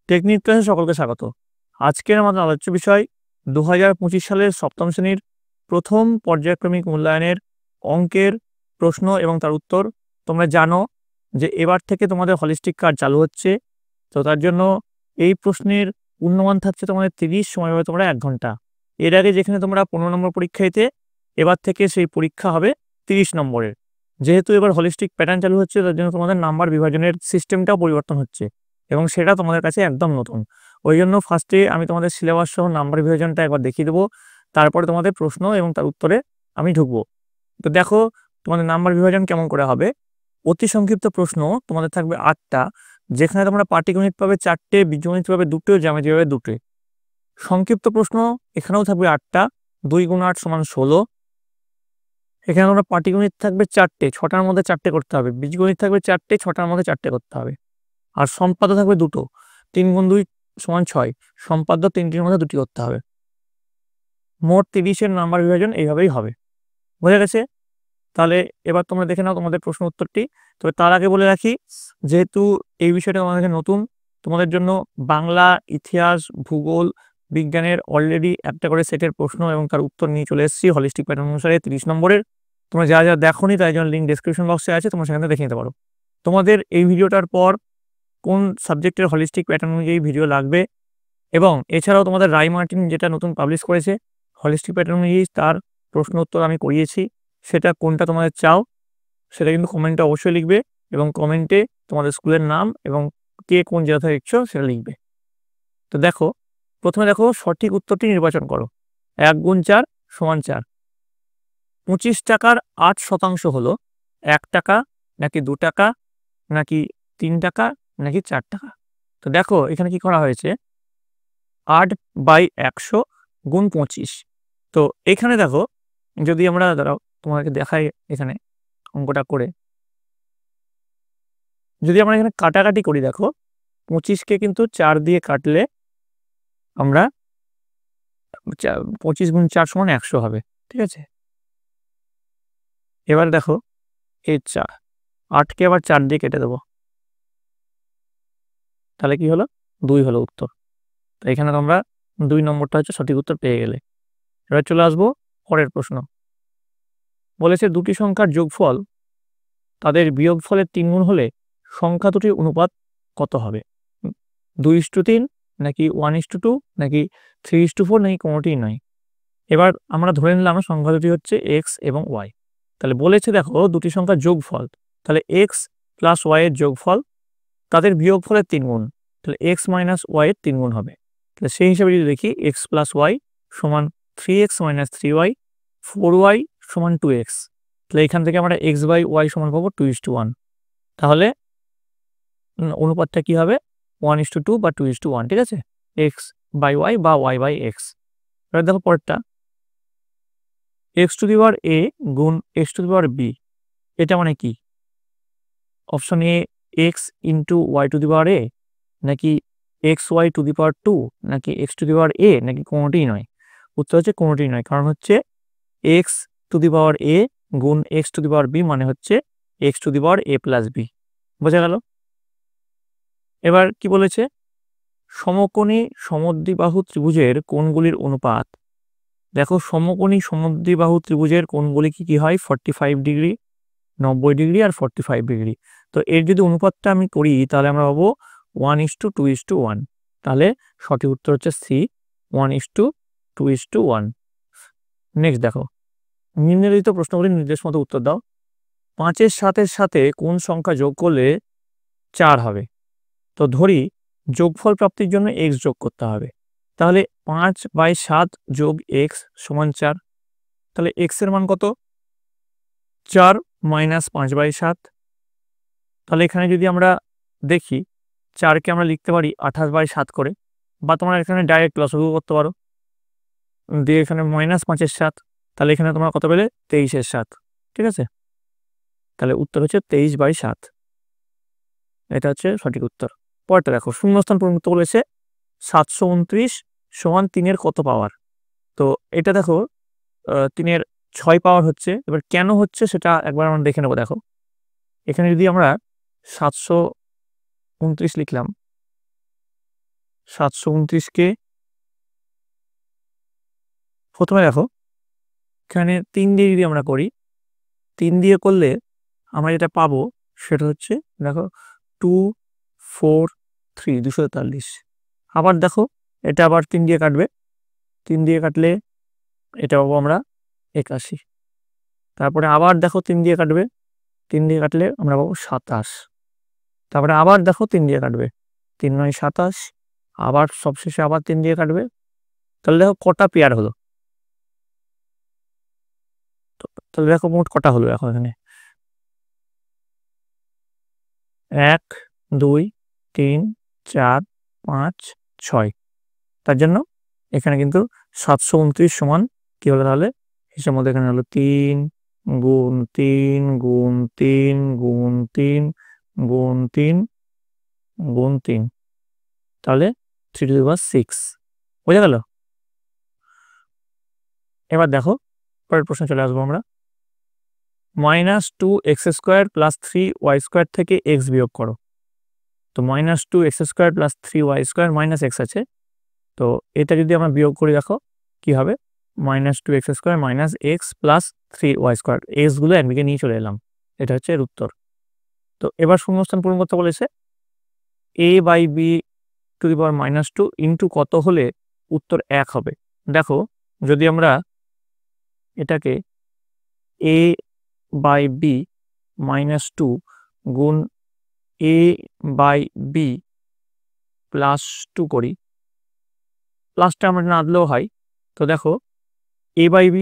Technique ক্লাসে সকলকে স্বাগত। আজকের আমাদের আলোচ্য বিষয় 2025 সালের সপ্তম শ্রেণীর প্রথম পর্যায়ক্রমিক মূল্যায়নের অঙ্কের প্রশ্ন এবং তার উত্তর। তোমরা জানো যে এবার থেকে তোমাদের হলিস্টিক কার্ড চালু হচ্ছে, তো তার জন্য এই প্রশ্নের পূর্ণমান থাকছে তোমাদের 30, সময় হবে তোমরা 1 ঘন্টা। এর আগে যেখানে তোমরা 15 নম্বর পরীক্ষা দিতে, এবার থেকে সেই পরীক্ষা হবে 30 নম্বরের। যেহেতু এবার হলিস্টিক প্যাটার্ন চালু হচ্ছে, তার জন্য তোমাদের নাম্বার বিভাজনের সিস্টেমটাও পরিবর্তন হচ্ছে এবং সেটা তোমাদের কাছে একদম নতুন। ওই জন্য ফার্স্টে আমি তোমাদের সিলেবাস সহ নাম্বার বিভাজনটা একবার দেখিয়ে দেবো, তারপরে তোমাদের প্রশ্ন এবং তার উত্তরে আমি ঢুকবো। তো দেখো তোমাদের নাম্বার বিভাজন কেমন করে হবে। অতি সংক্ষিপ্ত প্রশ্ন তোমাদের থাকবে 8টা, যেখানে তোমরা পাটিগণিত পাবে 4টে, বীজগণিত পাবে 2টো, জ্যামিতি পাবে 2টে। সংক্ষিপ্ত প্রশ্ন এখানেও থাকবে 8টা, 2 × 8 = 16। এখানে তোমরা পাটিগণিত থাকবে 4টে, 6টার মধ্যে 4টে করতে হবে। বীজগণিত থাকবে 4টে, 6টার মধ্যে 4টে করতে হবে। আর সম্পাদ্য থাকবে 2টো, 3 × 2 = 6। সম্পাদ্য 3টির মধ্যে 2টি করতে হবে। মোট 30-এর নাম্বার বিভাজন এইভাবেই হবে। বোঝা গেছে? তাহলে এবার তোমরা দেখে নাও তোমাদের প্রশ্ন উত্তরটি। তবে তার আগে বলে রাখি, যেহেতু এই বিষয়টা তোমাদের নতুন, তোমাদের জন্য বাংলা, ইতিহাস, ভূগোল, বিজ্ঞানের অলরেডি একটা করে সেটের প্রশ্ন এবং তার উত্তর নিয়ে চলে এসেছি হলিস্টিক প্যাটার্ন অনুসারে 30 নম্বরের। তোমরা যা যা দেখোনি তাই জন্য লিঙ্ক ডেসক্রিপশন বক্সে আছে, তোমরা সেখানে দেখে নিতে পারো। তোমাদের এই ভিডিওটার পর কোন সাবজেক্টের হলিস্টিক প্যাটার্ন অনুযায়ী ভিডিও লাগবে, এবং এছাড়াও তোমাদের রাই মার্টিন যেটা নতুন পাবলিশ করেছে হলিস্টিক প্যাটার্ন অনুযায়ী, তার প্রশ্ন উত্তর আমি করিয়েছি। সেটা কোনটা তোমাদের চাও সেটা কিন্তু কমেন্টে অবশ্যই লিখবে, এবং কমেন্টে তোমাদের স্কুলের নাম এবং কে কোন জেলা থেকে দেখছো সেটা লিখবে। তো দেখো, প্রথমে দেখো সঠিক উত্তরটি নির্বাচন করো। 1 × 4 = 4। 25 টাকার 8% হলো 1 টাকা, নাকি 2 টাকা, নাকি 3 টাকা, নাকি 4 টাকা? তো দেখো এখানে কি করা হয়েছে, 8/100 × 25। তো এখানে দেখো, যদি আমরা দাঁড়াও তোমাকে দেখাই এখানে অঙ্কটা করে, যদি আমরা এখানে কাটাকাটি করি, দেখো 25কে কিন্তু 4 দিয়ে কাটলে আমরা 25 × 4 = 100 হবে। ঠিক আছে, এবার দেখো এই 8কে আবার 4 দিয়ে কেটে দেবো, তাহলে কি হলো, 2 হলো উত্তর। তো এখানে তোমরা 2 নম্বরটা হচ্ছে সঠিক উত্তর পেয়ে গেলে। এবার চলে আসবো পরের প্রশ্ন। বলেছে দুটি সংখ্যার যোগফল তাদের বিয়োগফলের 3 গুণ হলে সংখ্যা দুটির অনুপাত কত হবে? 2:3, নাকি 1:2, নাকি 3:4, নাকি কোনোটিই নয়? এবার আমরা ধরে নিলাম সংখ্যা দুটি হচ্ছে এক্স এবং ওয়াই। তাহলে বলেছে দেখো দুটি সংখ্যার যোগফল, তাহলে এক্স প্লাস ওয়াই এর যোগফল তাদের বিয়োগফলের 3 গুণ, তাহলে এক্স মাইনাস ওয়াই এর 3 গুণ হবে। তাহলে সেই হিসাবে যদি দেখি, এক্স প্লাস ওয়াই সমান 3x - 3y, 4y = 2x। তাহলে এখান থেকে আমরা x/y সমান পাবো 2:1। তাহলে অনুপাতটা কি হবে, 1:2 বা 2:1। ঠিক আছে, x/y বা y/x। এবার দেখো পরেরটা, x⁴a গুণ x⁴b, এটা মানে কি? অপশন এ x × y⁴a, নাকি xy⁴2, নাকি x⁴a, নাকি কোনোটিই নয়? উত্তর হচ্ছে কোনোটিই নয়, কারণ হচ্ছে x⁴a গুণ x⁴b মানে হচ্ছে x⁴a + b। বোঝা গেল? এবার কি বলেছে, সমকোণী সমদ্বিবাহু ত্রিভুজের কোণগুলির অনুপাত। দেখো সমকোণী সমদ্বিবাহু ত্রিভুজের কোণগুলি কি হয়, 45 ডিগ্রি, 90 ডিগ্রি আর 45 ডিগ্রি। তো এর যদি অনুপাতটা আমি করি তাহলে আমরা পাবো 1:2:1। তাহলে সঠিক উত্তর হচ্ছে সি, 1:2:1। নেক্সট দেখো, নিম্নলিখিত প্রশ্নগুলি নির্দেশ মতো উত্তর দাও। 5-এর 7-এর সাথে কোন সংখ্যা যোগ করলে 4 হবে? তো ধরি যোগফল প্রাপ্তির জন্য x যোগ করতে হবে, তাহলে 5/7 + x = 4। তাহলে x এর মান কত, 4 - 5/7। তাহলে এখানে যদি আমরা দেখি, 4কে আমরা লিখতে পারি 28/7 করে, বা তোমরা এখানে ডাইরেক্ট লসাগু করতে পারো, দিয়ে এখানে -5-এর 7, তাহলে এখানে তোমরা কত পেলে, 23-এর 7। ঠিক আছে, তাহলে উত্তর হচ্ছে 23/7। এটা হচ্ছে সঠিক উত্তর। পরেরটা দেখো, শূন্যস্থান পূরণ করতে বলেছে 729 = 3-এর কত পাওয়ার? তো এটা দেখো 3-এর 6 পাওয়ার হচ্ছে। এবার কেন হচ্ছে সেটা একবার আমরা দেখে নেবো। দেখো এখানে যদি আমরা 729 লিখলাম, 729কে প্রথমে দেখো এখানে 3 দিয়ে যদি আমরা করি, 3 দিয়ে করলে আমরা যেটা পাবো সেটা হচ্ছে দেখো 2 4 3 243। আবার দেখো এটা আবার 3 দিয়ে কাটবে, 3 দিয়ে কাটলে এটা পাবো আমরা 81। তারপরে আবার দেখো 3 দিয়ে কাটবে, 3 দিয়ে কাটলে আমরা পাবো 27। তারপরে আবার দেখো 3 দিয়ে কাটবে, 3 9 27। আবার সবশেষে আবার 3 দিয়ে কাটবে। তাহলে দেখো কটা পেয়ার হলো, তাহলে দেখো মোট কটা হলো এখন এখানে 1 2 3 4 5 6। তার জন্য এখানে কিন্তু 729 সমান কি হলো তাহলে হিসাব মধ্যে এখানে হলো 3 গুণ 3 গুণ 3 গুণ 3 গুণ 3 গুণ 3, তাহলে 3 টু দি পাওয়ার 6। বোঝা গেল? এবার দেখো পরের প্রশ্ন চলে আসবো আমরা। -2x² + 3y² থেকে x বিয়োগ করো। তো -2x² + 3y² - x আছে, তো এটা যদি আমরা বিয়োগ করি দেখো কি হবে, -2x² - x + 3y²। x গুলো একদিকে নিয়ে চলে এলাম, এটা হচ্ছে এর উত্তর। তো এবার শূন্যস্থান পূরণ করতে বলেছে a/b² ইন্টু কত হলে উত্তর 1 হবে। দেখো যদি আমরা এটাকে a/b-2 গুণ a/b +2 করি, প্লাসটা আমরা না দিলেও হয়। তো দেখো a/b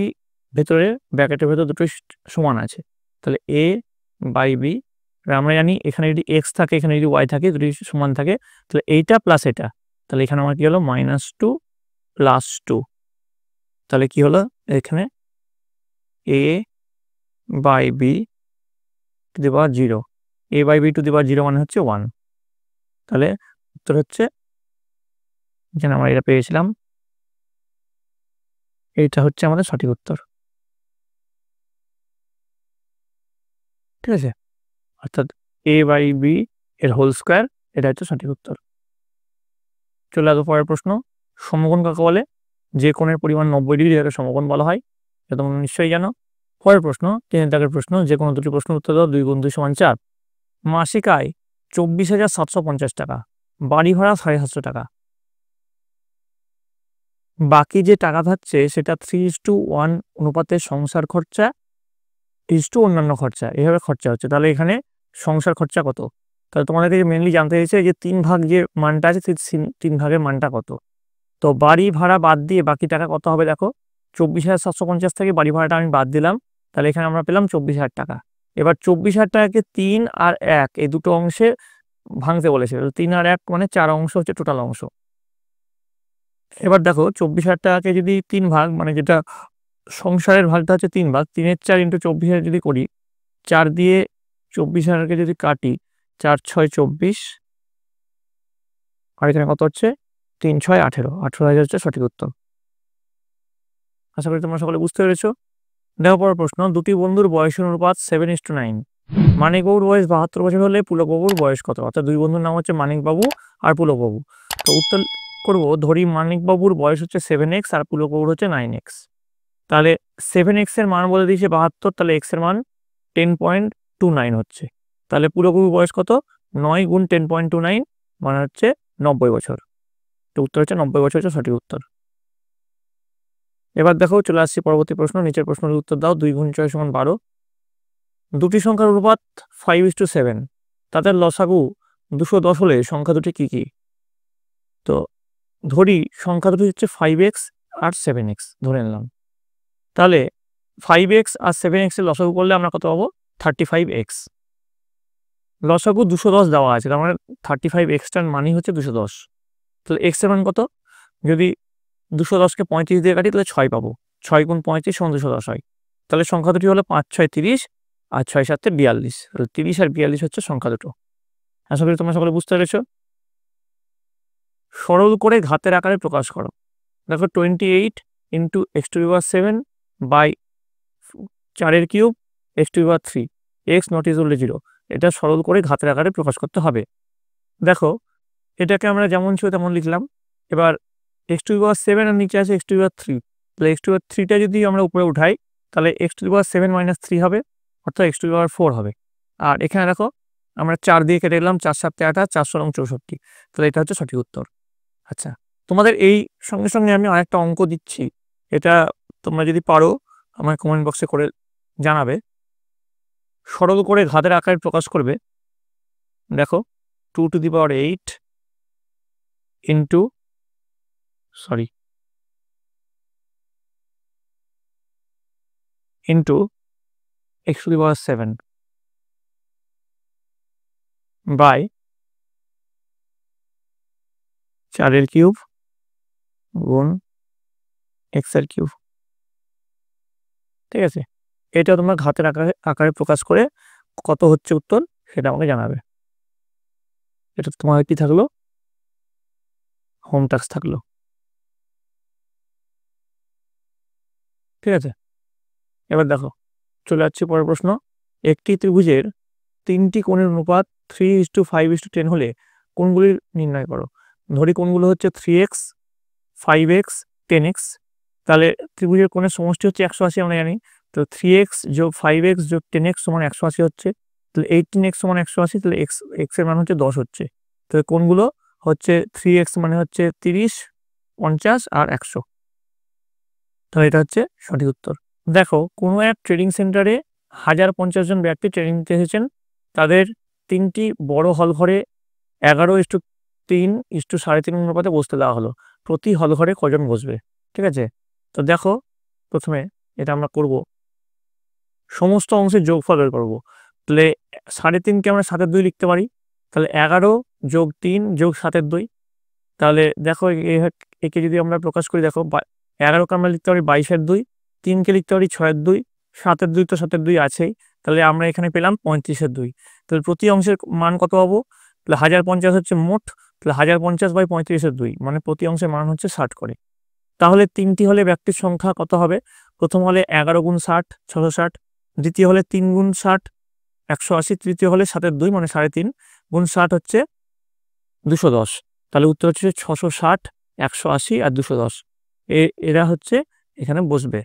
ভেতরে ব্র্যাকেটের ভেতর দুটোই সমান আছে, তাহলে a/b আমরা জানি এখানে যদি x থাকে এখানে যদি y থাকে দুটোই সমান থাকে, তাহলে এইটা প্লাস এটা, তাহলে এখানে আমার কি হলো -2 + 2। তাহলে কি হলো এখানে a/b two the power 0, a/b two the পাওয়ার 0 মানে হচ্ছে 1। তাহলে উত্তর হচ্ছে এখানে আমরা এটা পেয়েছিলাম, এইটা হচ্ছে আমাদের সঠিক উত্তর। ঠিক আছে, অর্থাৎ a/b এর হোল স্কোয়ার, এটা হচ্ছে সঠিক উত্তর। চলে আসবো পরের প্রশ্ন। সমকোণ কাকে বলে? যে কোণের পরিমাণ 90 ডিগ্রি তাকে সমকোণ বলা হয়, এটা তোমরা নিশ্চয়ই জানো। পরের প্রশ্ন 3 দাগের প্রশ্ন, যে কোনো দুটি প্রশ্ন উত্তর দাও। 2 × 2 = 4। মাসিক আয় 24,750 টাকা, বাড়ি ভাড়া 750 টাকা, বাকি যে টাকা থাকছে সেটা 3:1 অনুপাতে সংসার খরচা অন্যান্য খরচা, এভাবে খরচা হচ্ছে। তাহলে এখানে সংসার খরচা কত? তাহলে তোমাদেরকে মেনলি জানতে চাইছে যে 3 ভাগ যে মানটা আছে সেই 3 ভাগের মানটা কত। তো বাড়ি ভাড়া বাদ দিয়ে বাকি টাকা কত হবে দেখো, 24,750 থেকে বাড়ি ভাড়াটা আমি বাদ দিলাম, তাহলে এখানে আমরা পেলাম 24,000 টাকা। এবার 24,000 টাকাকে 3 আর 1 এই দুটো অংশে ভাঙতে বলেছে, 3 আর 1 মানে 4 অংশ হচ্ছে টোটাল অংশ। এবার দেখো 24,000 টাকাকে যদি 3 ভাগ, মানে যেটা সংসারের ভাগটা হচ্ছে 3 ভাগ, 3 × 4 × 24,000 যদি করি, 4 দিয়ে 24,000কে যদি কাটি, 4 × 6 = 24, আর এখানে কত হচ্ছে 3 × 6 = 18, 18,000 হচ্ছে সঠিক উত্তর। আশা করি তোমরা সকলে বুঝতে পেরেছো। দেখো পরের প্রশ্ন, দুটি বন্ধুর বয়সের অনুপাত 7:9। মানিকবাবুর বয়স 72 বছর হলে পুলকবাবুর বয়স কত? অর্থাৎ দুই বন্ধুর নাম হচ্ছে মানিকবাবু আর পুলকবাবু। তো উত্তর করব, ধরি মানিকবাবুর বয়স হচ্ছে 7x আর পুলকবাবুর হচ্ছে 9x। তাহলে 7x এর মান বলে দিয়েছে 72, তাহলে x এর মান 10.29 হচ্ছে। তাহলে পুলকবাবুর বয়স কত? 9 × 10.29 মানে হচ্ছে 90 বছর। তো উত্তর হচ্ছে 90 বছর হচ্ছে সঠিক উত্তর। এবার দেখো চলে আসছি পরবর্তী প্রশ্ন। নিচের প্রশ্নের উত্তর দাও। 2 × 6 = 12। দুটি সংখ্যার অনুপাত 5:7, তাদের লসাগু 210 হলে সংখ্যা দুটি কি কি? তো ধরি সংখ্যা দুটি হচ্ছে 5x আর 7x ধরে নিলাম, তাহলে 5x আর 7x এর লসাগু করলে আমরা কত পাবো? 35x। লসাগু 210 দেওয়া আছে, তার মানে 35x টার মানই হচ্ছে 210। তাহলে x এর মান কত? যদি 210কে 35 দিয়ে কাটি তাহলে 6 পাবো, 6 × 35 = 210 হয়। তাহলে সংখ্যা দুটি হলো 5 × 6 = 30 আর 6 × 7 = 42। তাহলে 30 আর 42 হচ্ছে সংখ্যা দুটো। আশা করি তোমরা সকলে বুঝতে পেরেছো। সরল করে ঘাতের আকারে প্রকাশ করো। দেখো 28 × x⁷ বাই 4³ x⁵, x ≠ 0। এটা সরল করে ঘাতের আকারে প্রকাশ করতে হবে। দেখো এটাকে আমরা যেমন ছিল তেমন লিখলাম, এবার এক্স টু দি পাওয়ার 7 আর নিচে আছে এক্স টু দি পাওয়ার 3, তাহলে এক্স টু দি পাওয়ার 3টা যদি আমরা উপরে উঠাই তাহলে এক্স টু দি পাওয়ার 7 - 3 হবে, অর্থাৎ এক্স টু দি পাওয়ার 4 হবে। আর এখানে দেখো আমরা 4 দিয়ে কেটে দিলাম, 4 7 28, 4 এবং 64, তাহলে এটা হচ্ছে সঠিক উত্তর। আচ্ছা, তোমাদের এই সঙ্গে সঙ্গে আমি আরেকটা অঙ্ক দিচ্ছি, এটা তোমরা যদি পারো আমার কমেন্ট বক্সে করে জানাবে। সরল করে ঘাতের আকারে প্রকাশ করবে। দেখো 2 to the power 8 into x to the power 7 by 4 cube গুণ x এর কিউব। ঠিক আছে, এটা তোমরা ঘাতের আকারে প্রকাশ করে কত হচ্ছে উত্তর সেটা আমাকে জানাবে। এটা তোমার কি থাকলো, হোম টাস্ক থাকলো। ঠিক আছে, এবার দেখো চলে যাচ্ছে পরের প্রশ্ন। একটি ত্রিভুজের 3টি কোণের অনুপাত 3:5:10 হলে কোণগুলি নির্ণয় করো। ধরি কোণগুলো হচ্ছে 3x, 5x, 10x। তাহলে ত্রিভুজের কোণের সমষ্টি হচ্ছে 180 আমরা জানি। তো 3x যোগ 5x যোগ 10x সমান 180 হচ্ছে। তাহলে 18x সমান 180, তাহলে x এর মান হচ্ছে 10 হচ্ছে। তাহলে কোণগুলো হচ্ছে 3x মানে হচ্ছে 30, 50 আর 100। তাহলে এটা হচ্ছে সঠিক উত্তর। দেখো কোনো এক ট্রেডিং সেন্টারে 1050 জন ব্যক্তি ট্রেনিং নিতে এসেছেন। তাদের 3টি বড় হল ঘরে 11:3:3 অনুপাতে বসতে দেওয়া হলো। প্রতি হল ঘরে কজন বসবে? ঠিক আছে, তো দেখো প্রথমে এটা আমরা করব, সমস্ত অংশের যোগফল বের করবো। তাহলে 3.5কে আমরা 7/2 লিখতে পারি। তাহলে 11 যোগ 3 যোগ 7/2। তাহলে দেখো একে যদি আমরা প্রকাশ করি, দেখো 11কে আমরা লিখতে পারি 22/2, 3কে লিখতে পারি 6/2, 7/2 তো 7/2 আছেই। তাহলে আমরা এখানে পেলাম 35/2। তাহলে প্রতি অংশের মান কত পাবো? তাহলে 1050 হচ্ছে মোট। তাহলে 1050/35/2 মানে প্রতি অংশের মান হচ্ছে 60 করে। তাহলে 3টি হলে ব্যক্তির সংখ্যা কত হবে? প্রথম হলে 11 গুণ 60 660, দ্বিতীয় হলে 3 গুণ 60 180, তৃতীয় হলে 7/2 মানে 3.5 গুণ 60 হচ্ছে 210। তাহলে উত্তর হচ্ছে 660, 180 আর 210। এরা হচ্ছে এখানে বসবে।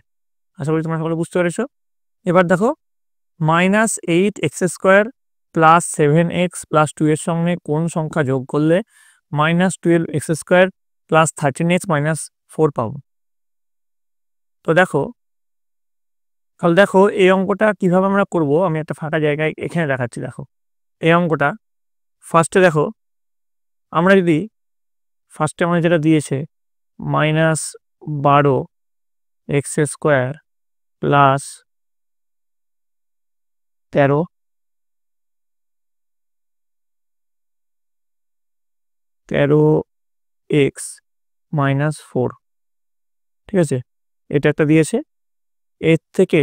আশা করি তোমরা সকলে বুঝতে পেরেছো। এবার দেখো -8x² + 7x + 2 এর সঙ্গে কোন সংখ্যা যোগ করলে -12x² + 13x - 4 পাবো। তো দেখো এই অঙ্কটা কিভাবে আমরা করব, আমি একটা ফাঁকা জায়গায় এখানে দেখাচ্ছি। দেখো এই অঙ্কটা ফার্স্টে দেখো আমরা যদি ফার্স্টে আমাদের যেটা দিয়েছে -12x² + 13x - 4। ঠিক আছে, এটা একটা দিয়েছে। এর থেকে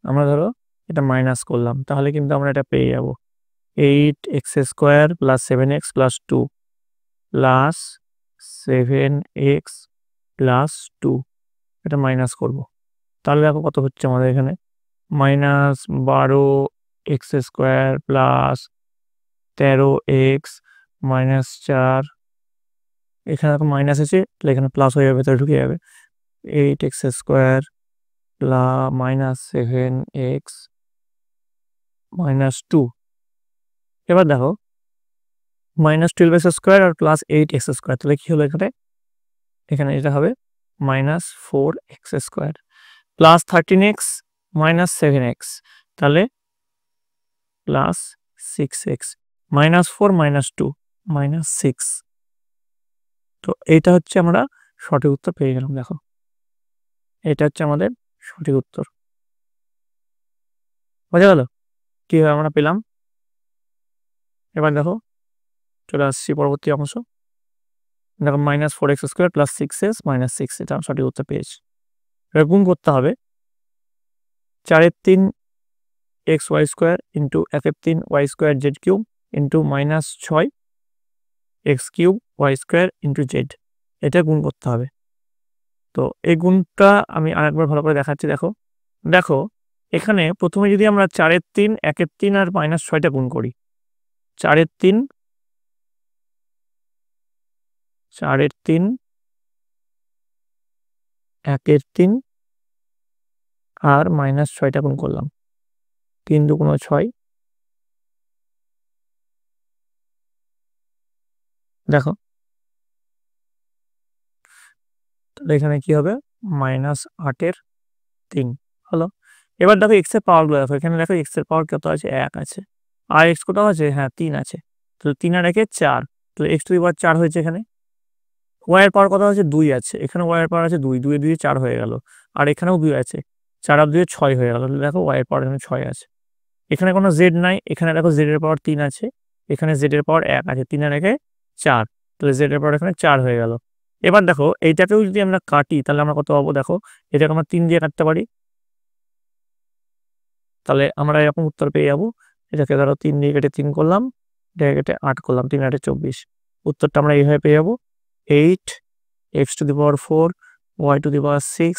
আমরা ধরো এটা মাইনাস করলাম, তাহলে কিন্তু আমরা এটা পেয়ে যাব 8x² + 7x + 2 + 7x + 2। এটা মাইনাস করব, তাহলে দেখো কত হচ্ছে আমাদের এখানে -12x² + 13x - 4। এখানে দেখো মাইনাস আছে, তাহলে এখানে প্লাস হয়ে যাবে, ভেতরে ঢুকে যাবে 8x² + -7x - 2। এবার দেখো -12x² আর +8x², তাহলে কি হলো এখানে? এখানে এটা হবে -4x² + 13x - 7x, তাহলে +6x -4 - 2 -6। তো এইটা হচ্ছে আমরা সঠিক উত্তর পেয়ে গেলাম। দেখো এটা হচ্ছে আমাদের সঠিক উত্তর। বোঝা গেল কিভাবে আমরা পেলাম? এবার দেখো চলে আসছি পরবর্তী অংশ। দেখো -4x² + 6x - 6, এটা সঠিক উত্তর পেয়েছি। এবার গুণ করতে হবে 4/3 xy² into 1/3 y²z³ into -6 x³ y² into z। এটা গুণ করতে হবে। তো এই গুণটা আমি আরেকবার ভালো করে দেখাচ্ছি। দেখো এখানে প্রথমে যদি আমরা 4/3 1/3 আর -6টা গুণ করি, 4/3 4 এর 3, 1 এর 3 আর -6টা গুণ করলাম। 3 দুগুণ 6। দেখো তাহলে এখানে কি হবে? -8 এর 3 হলো। এবার দেখো x এর পাওয়ারগুলো দেখো। এখানে দেখো x এর পাওয়ার কত আছে? 1 আছে। আর x কোথাও আছে? হ্যাঁ 3 আছে। তাহলে 3 আর 1 এ 4। তাহলে x টু দি পাওয়ার 4 হয়েছে এখানে। y এর পাওয়ার কত আছে? 2 আছে। এখানে y এর পাওয়ার আছে 2, 2 এ 2 এ 4 হয়ে গেল। আর এখানেও 2 আছে। 4 আর 2 এ 6 হয়ে গেল। তাহলে দেখো y এর পাওয়ার এখানে 6 আছে। এখানে কোনো z নাই। এখানে দেখো z এর পাওয়ার 3 আছে। এখানে z এর পাওয়ার 1 আছে। 3 আর 1 এ 4। তাহলে z এর পাওয়ার এখানে 4 হয়ে গেল। এবার দেখো এইটাকেও যদি আমরা কাটি তাহলে আমরা কত পাবো? দেখো এটাকে আমরা 3 দিয়ে কাটতে পারি। তাহলে আমরা এরকম উত্তর পেয়ে যাবো। এটাকে ধরো 3 দিয়ে কেটে 3 করলাম, এটাকে কেটে 8 করলাম, 3 8 24। উত্তরটা আমরা এইভাবে পেয়ে যাবো 8 x to the power 4 y to the power 6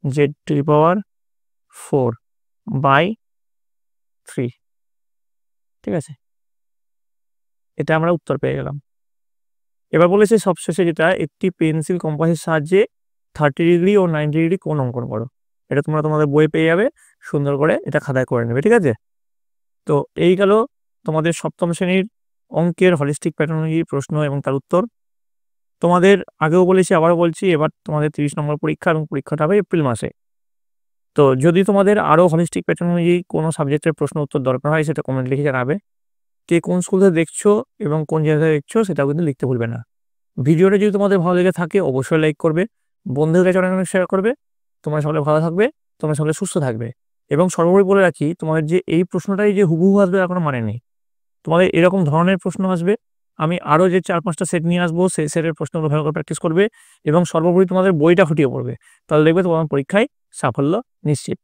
z to the power 4 by 3। ঠিক আছে, এটা আমরা উত্তর পেয়ে গেলাম। এবার বলেছে সবশেষে যেটা, একটি পেন্সিল কম্পাসের সাহায্যে 30 ডিগ্রি ও 90 ডিগ্রি কোণ অঙ্কন করো। এটা তোমরা তোমাদের বই পেয়ে যাবে, সুন্দর করে এটা খাতায় করে নেবে। ঠিক আছে, তো এই গেল তোমাদের সপ্তম শ্রেণীর অঙ্কের হলিস্টিক প্যাটার্নোলজি প্রশ্ন এবং তার উত্তর। তোমাদের আগেও বলেছি, আবারও বলছি, এবার তোমাদের 30 নম্বর পরীক্ষা এবং পরীক্ষাটা হবে এপ্রিল মাসে। তো যদি তোমাদের আরও হলিস্টিক প্যাটার্নোলজি কোনো সাবজেক্টের প্রশ্ন উত্তর দরকার হয় সেটা কমেন্ট লিখে জানাবে। কে কোন স্কুল থেকে দেখছো এবং কোন জায়গায় দেখছো সেটাও কিন্তু লিখতে ভুলবে না। ভিডিওটা যদি তোমাদের ভালো লেগে থাকে অবশ্যই লাইক করবে, বন্ধুদের কাছে অনেক শেয়ার করবে। তোমরা সকলে ভালো থাকবে, তোমরা সকলে সুস্থ থাকবে। এবং সর্বোপরি বলে রাখি, তোমাদের যে এই প্রশ্নটাই যে হুবহু আসবে তার কোনো মানে নেই। তোমাদের এরকম ধরনের প্রশ্ন আসবে। আমি আরও যে 4-5টা সেট নিয়ে আসবো, সেই সেটের প্রশ্নগুলো ভালো করে প্র্যাকটিস করবে এবং সর্বোপরি তোমাদের বইটা খুঁটিয়ে পড়বে। তাহলে দেখবে তোমার পরীক্ষায় সাফল্য নিশ্চিত।